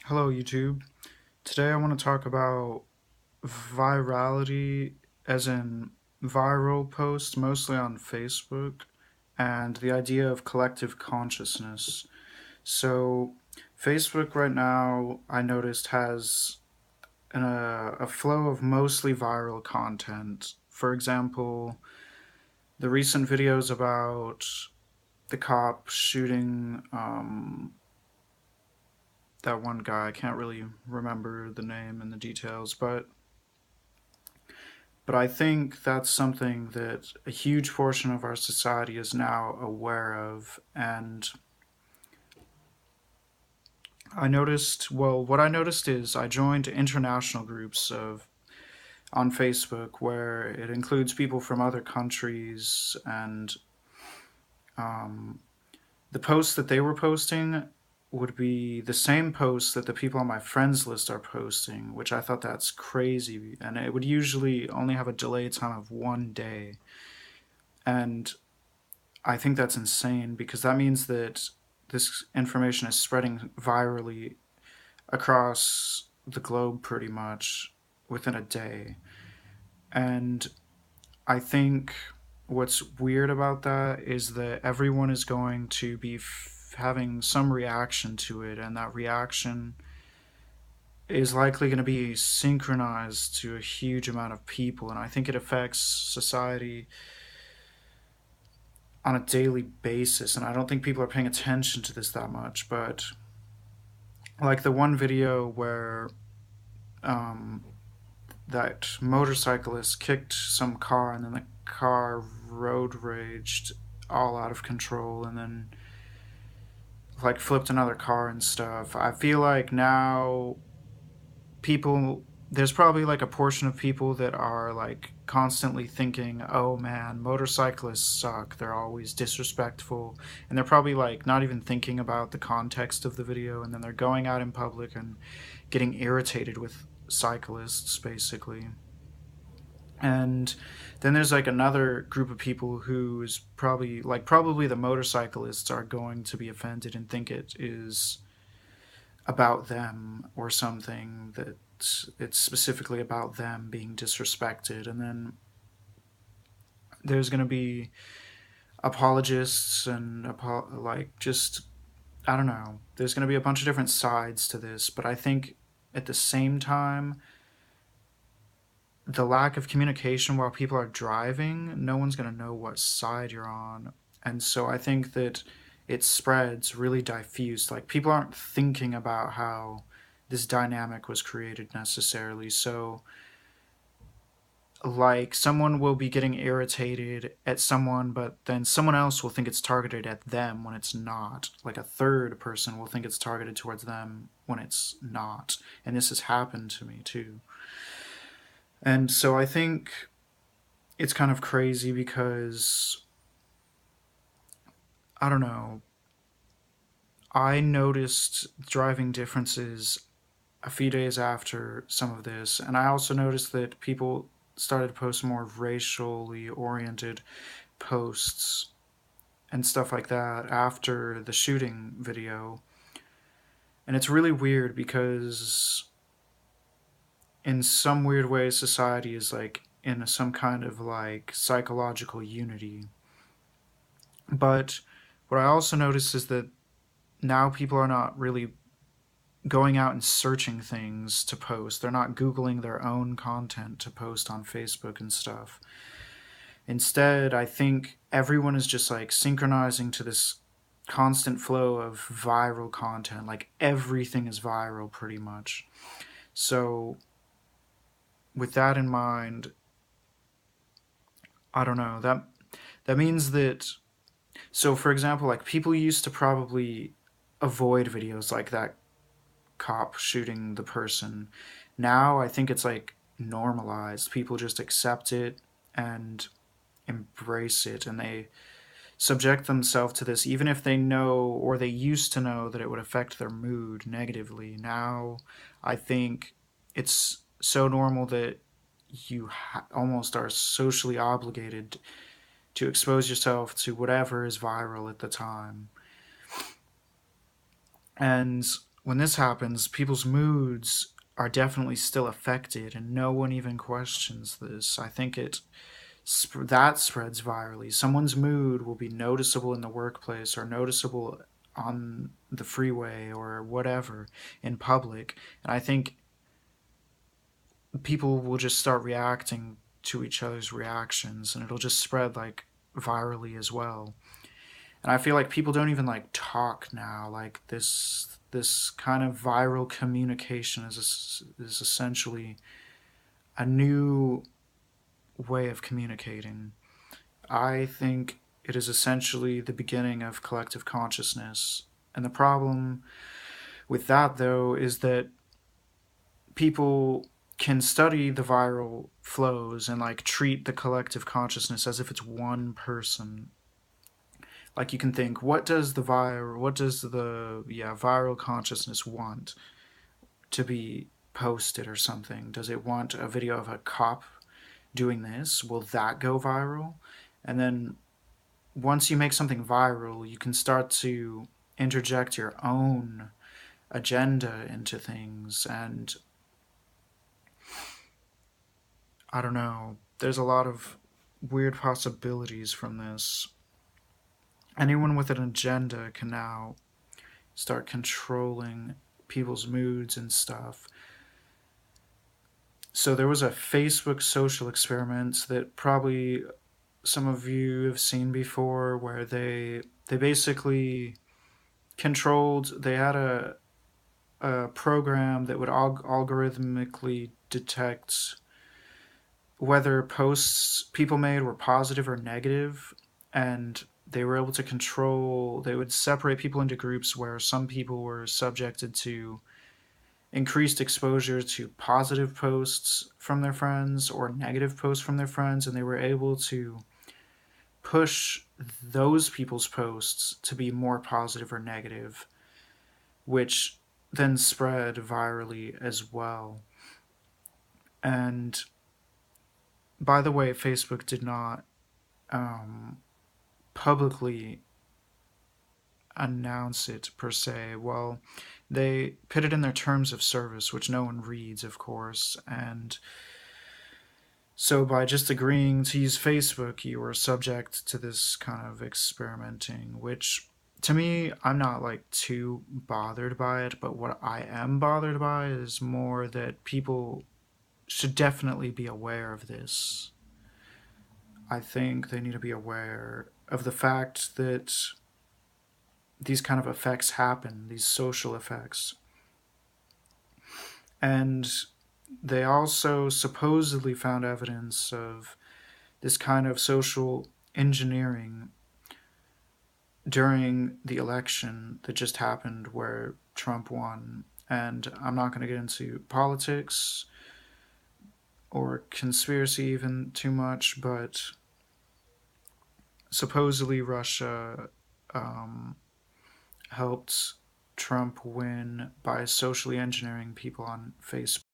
Hello, YouTube. Today I want to talk about virality, as in viral posts, mostly on Facebook, and the idea of collective consciousness. So, Facebook right now, I noticed, has a flow of mostly viral content. For example, the recent videos about the cop shooting that one guy. I can't really remember the name and the details, but I think that's something that a huge portion of our society is now aware of. And what I noticed is I joined international groups of on Facebook where it includes people from other countries, and um, the posts that they were posting would be the same posts that the people on my friends list are posting, which I thought that's crazy. And it would usually only have a delay time of 1 day. And I think that's insane because that means that this information is spreading virally across the globe pretty much within a day. And I think what's weird about that is that everyone is going to be having some reaction to it, and that reaction is likely going to be synchronized to a huge amount of people. And I think it affects society on a daily basis, and I don't think people are paying attention to this that much. But like the one video where um, that motorcyclist kicked some car, and then the car road raged all out of control, and then like flipped another car and stuff. I feel like now people there's probably like a portion of people that are like constantly thinking, oh man, motorcyclists suck, they're always disrespectful, and they're probably like not even thinking about the context of the video, and then they're going out in public and getting irritated with cyclists basically. And then there's like another group of people who's probably the motorcyclists are going to be offended and think it is about them or something, that it's specifically about them being disrespected. And then there's going to be apologists and like just I don't know. There's going to be a bunch of different sides to this, but I think at the same time, the lack of communication while people are driving, no one's going to know what side you're on. And so I think that it spreads really diffuse. Like people aren't thinking about how this dynamic was created necessarily. So like someone will be getting irritated at someone, but then someone else will think it's targeted at them when it's not. Like a third person will think it's targeted towards them when it's not. And this has happened to me too. And so I think it's kind of crazy because I don't know. I noticed driving differences a few days after some of this, and I also noticed that people started to post more racially oriented posts and stuff like that after the shooting video. And it's really weird because in some weird way society is like in some kind of like psychological unity. But what I also noticed is that now people are not really going out and searching things to post. They're not Googling their own content to post on Facebook and stuff. Instead, I think everyone is just like synchronizing to this constant flow of viral content. Like everything is viral pretty much. So, with that in mind, I don't know. That means that so for example, like people used to probably avoid videos like that cop shooting the person. Now I think it's like normalized. People just accept it and embrace it, and they subject themselves to this even if they know or they used to know that it would affect their mood negatively. Now I think it's so normal that you almost are socially obligated to expose yourself to whatever is viral at the time. And when this happens, people's moods are definitely still affected, and no one even questions this. I think that spreads virally. Someone's mood will be noticeable in the workplace or noticeable on the freeway or whatever in public, and I think people will just start reacting to each other's reactions, and it'll just spread like virally as well. And I feel like people don't even like talk now. Like this kind of viral communication is essentially a new way of communicating. I think it is essentially the beginning of collective consciousness. And the problem with that, though, is that people can study the viral flows and like treat the collective consciousness as if it's one person. Like you can think, what does the viral consciousness want to be posted or something? Does it want a video of a cop doing this? Will that go viral? And then once you make something viral, you can start to interject your own agenda into things. And I don't know, there's a lot of weird possibilities from this. Anyone with an agenda can now start controlling people's moods and stuff. So there was a Facebook social experiment that probably some of you have seen before, where they basically controlled. They had a program that would algorithmically detect whether posts people made were positive or negative, and they were able to control. They would separate people into groups where some people were subjected to increased exposure to positive posts from their friends or negative posts from their friends, and they were able to push those people's posts to be more positive or negative, which then spread virally as well. And by the way, Facebook did not um, publicly announce it per se. Well, they put it in their terms of service, which no one reads, of course, and so by just agreeing to use Facebook, you were subject to this kind of experimenting, which to me, I'm not like too bothered by it, but what I am bothered by is more that people should definitely be aware of this. I think they need to be aware of the fact that these kind of effects happen, these social effects. And they also supposedly found evidence of this kind of social engineering during the election that just happened where Trump won. And I'm not going to get into politics or conspiracy even too much, but supposedly Russia um, helped Trump win by socially engineering people on Facebook.